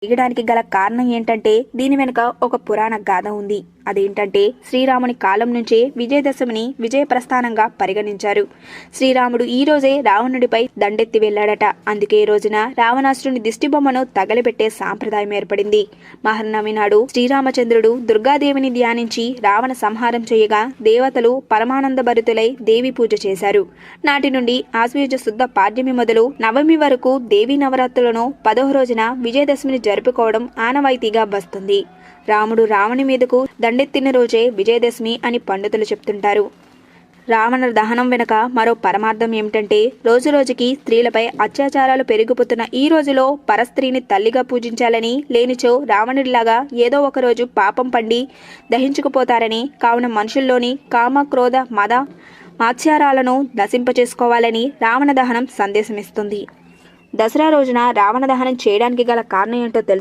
చేయడానికి గల కారణం ఏంటంటే దీని వెనుక ఒక పురాణ గాథ ఉంది. అదేంటంటే శ్రీరాముని కాలం నుంచే విజయదశమిని విజయ ప్రస్థానంగా పరిగణించారు. శ్రీరాముడు ఈ రోజే రావణుడిపై దండెత్తి వెళ్లాడట. అందుకే ఈ రోజున రావణాసురుని దిష్టిబొమ్మను తగలబెట్టే సాంప్రదాయం ఏర్పడింది. మహర్నవమి నాడు శ్రీరామచంద్రుడు దుర్గాదేవిని ధ్యానించి రావణ సంహారం చేయగా దేవతలు పరమానంద భరితులై దేవి పూజ చేశారు. నాటి నుండి ఆశ్వయుజ శుద్ధ పాడ్యమి మొదలు నవమి వరకు దేవీ నవరాత్రులను 10వ రోజున విజయదశమిని జరుపుకోవడం ఆనవాయితీగా వస్తుంది. రాముడు రావణి మీదకు దండెత్తిన రోజే విజయదశమి అని పండితులు చెప్తుంటారు. రావణ దహనం వెనుక మరో పరమార్థం ఏమిటంటే రోజురోజుకి స్త్రీలపై అత్యాచారాలు పెరిగిపోతున్న ఈ రోజులో పరస్త్రీని తల్లిగా పూజించాలని, లేనిచో రావణుడిలాగా ఏదో ఒక రోజు పాపం పండి దహించుకుపోతారని, కావున మనుషుల్లోని కామ క్రోధ మద మాత్సర్యాలను నశింపచేసుకోవాలని రావణ దహనం సందేశమిస్తుంది. దసరా రోజున రావణ దహనం చేయడానికి గల కారణం ఏంటో తెలుసు.